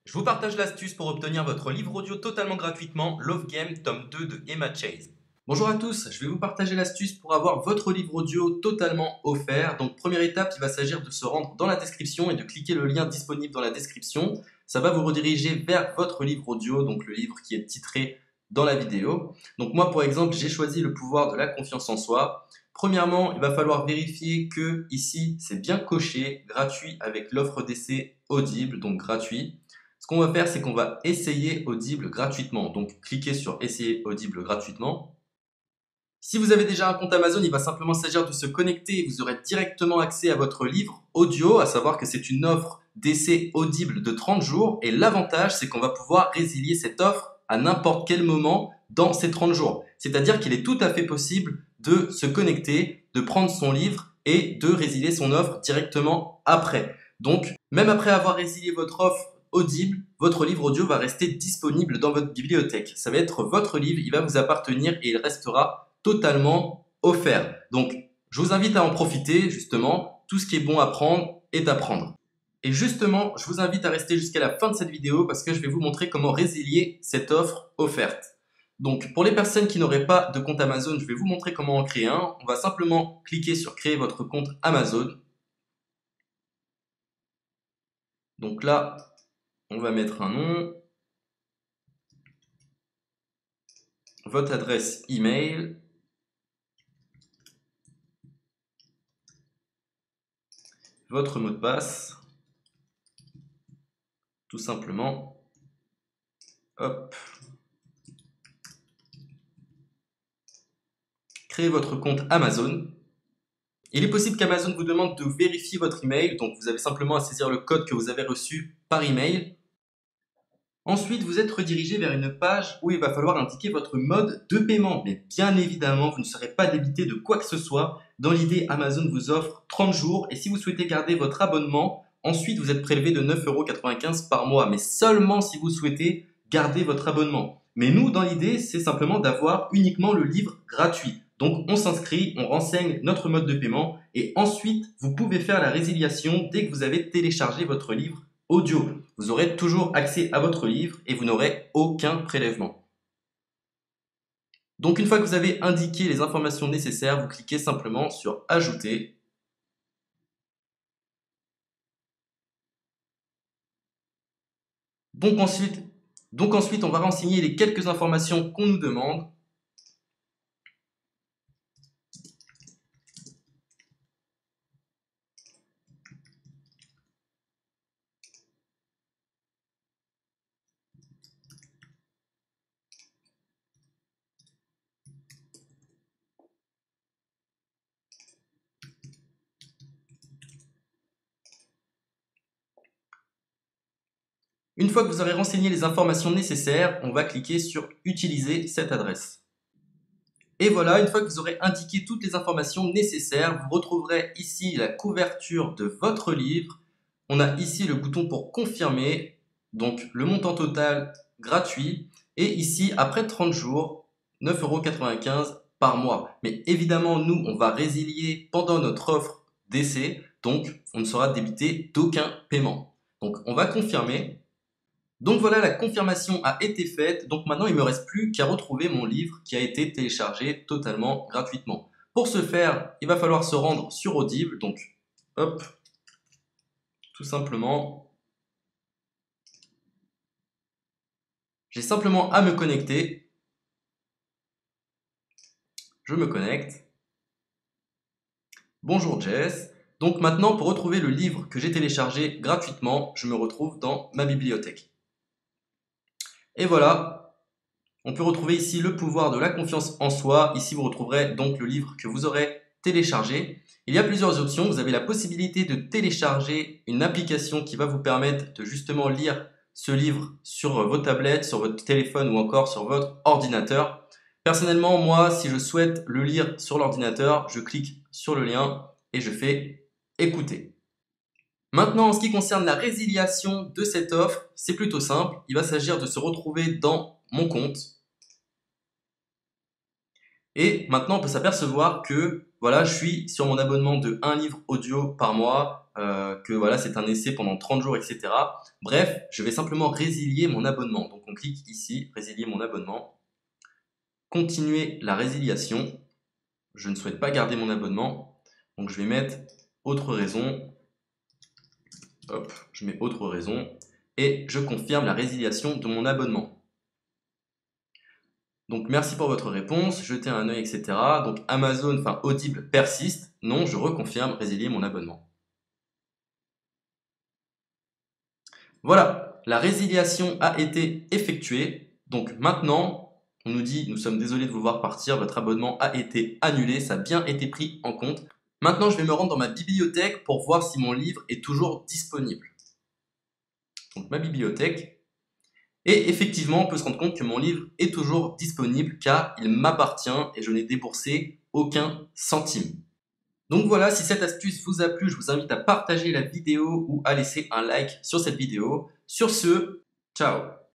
Je vous partage l'astuce pour obtenir votre livre audio totalement gratuitement, Love Game, tome 2 de Emma Chase. Bonjour à tous, je vais vous partager l'astuce pour avoir votre livre audio totalement offert. Donc première étape, il va s'agir de se rendre dans la description et de cliquer le lien disponible dans la description. Ça va vous rediriger vers votre livre audio, donc le livre qui est titré dans la vidéo. Donc moi, pour exemple, j'ai choisi le pouvoir de la confiance en soi. Premièrement, il va falloir vérifier que ici, c'est bien coché, gratuit avec l'offre d'essai Audible, donc gratuit. Ce qu'on va faire, c'est qu'on va essayer Audible gratuitement. Donc, cliquez sur Essayer Audible gratuitement. Si vous avez déjà un compte Amazon, il va simplement s'agir de se connecter et vous aurez directement accès à votre livre audio, à savoir que c'est une offre d'essai Audible de 30 jours. Et l'avantage, c'est qu'on va pouvoir résilier cette offre à n'importe quel moment dans ces 30 jours. C'est-à-dire qu'il est tout à fait possible de se connecter, de prendre son livre et de résilier son offre directement après. Donc, même après avoir résilié votre offre Audible, votre livre audio va rester disponible dans votre bibliothèque. Ça va être votre livre, il va vous appartenir et il restera totalement offert. Donc, je vous invite à en profiter, justement. Tout ce qui est bon à prendre est à prendre. Et justement, je vous invite à rester jusqu'à la fin de cette vidéo parce que je vais vous montrer comment résilier cette offre offerte. Donc, pour les personnes qui n'auraient pas de compte Amazon, je vais vous montrer comment en créer un. On va simplement cliquer sur créer votre compte Amazon. Donc là, on va mettre un nom, votre adresse email, votre mot de passe, tout simplement. Hop. Créez votre compte Amazon. Il est possible qu'Amazon vous demande de vérifier votre email, donc vous avez simplement à saisir le code que vous avez reçu par email. Ensuite, vous êtes redirigé vers une page où il va falloir indiquer votre mode de paiement. Mais bien évidemment, vous ne serez pas débité de quoi que ce soit. Dans l'idée, Amazon vous offre 30 jours et si vous souhaitez garder votre abonnement, ensuite vous êtes prélevé de 9,95 € par mois. Mais seulement si vous souhaitez garder votre abonnement. Mais nous, dans l'idée, c'est simplement d'avoir uniquement le livre gratuit. Donc on s'inscrit, on renseigne notre mode de paiement et ensuite vous pouvez faire la résiliation dès que vous avez téléchargé votre livre audio. Vous aurez toujours accès à votre livre et vous n'aurez aucun prélèvement. Donc une fois que vous avez indiqué les informations nécessaires, vous cliquez simplement sur Ajouter. Donc ensuite, on va renseigner les quelques informations qu'on nous demande. Une fois que vous aurez renseigné les informations nécessaires, on va cliquer sur Utiliser cette adresse. Et voilà, une fois que vous aurez indiqué toutes les informations nécessaires, vous retrouverez ici la couverture de votre livre. On a ici le bouton pour confirmer, donc le montant total gratuit. Et ici, après 30 jours, 9,95 € par mois. Mais évidemment, nous, on va résilier pendant notre offre d'essai, donc on ne sera débité d'aucun paiement. Donc on va confirmer. Donc voilà, la confirmation a été faite. Donc maintenant, il ne me reste plus qu'à retrouver mon livre qui a été téléchargé totalement gratuitement. Pour ce faire, il va falloir se rendre sur Audible. Donc, hop, tout simplement. J'ai simplement à me connecter. Je me connecte. Bonjour Jess. Donc maintenant, pour retrouver le livre que j'ai téléchargé gratuitement, je me retrouve dans ma bibliothèque. Et voilà, on peut retrouver ici le pouvoir de la confiance en soi. Ici, vous retrouverez donc le livre que vous aurez téléchargé. Il y a plusieurs options. Vous avez la possibilité de télécharger une application qui va vous permettre de justement lire ce livre sur vos tablettes, sur votre téléphone ou encore sur votre ordinateur. Personnellement, moi, si je souhaite le lire sur l'ordinateur, je clique sur le lien et je fais écouter. Maintenant, en ce qui concerne la résiliation de cette offre, c'est plutôt simple. Il va s'agir de se retrouver dans mon compte. Et maintenant, on peut s'apercevoir que voilà, je suis sur mon abonnement de 1 livre audio par mois, que voilà, c'est un essai pendant 30 jours, etc. Bref, je vais simplement résilier mon abonnement. Donc on clique ici, résilier mon abonnement, continuer la résiliation. Je ne souhaite pas garder mon abonnement, donc je vais mettre autre raison. Hop, je mets autre raison et je confirme la résiliation de mon abonnement. Donc merci pour votre réponse, jetez un œil, etc. Donc Amazon, enfin Audible persiste. Non, je reconfirme, résilier mon abonnement. Voilà, la résiliation a été effectuée. Donc maintenant, on nous dit, nous sommes désolés de vous voir partir, votre abonnement a été annulé, ça a bien été pris en compte. Maintenant, je vais me rendre dans ma bibliothèque pour voir si mon livre est toujours disponible. Donc ma bibliothèque. Et effectivement, on peut se rendre compte que mon livre est toujours disponible car il m'appartient et je n'ai déboursé aucun centime. Donc voilà, si cette astuce vous a plu, je vous invite à partager la vidéo ou à laisser un like sur cette vidéo. Sur ce, ciao!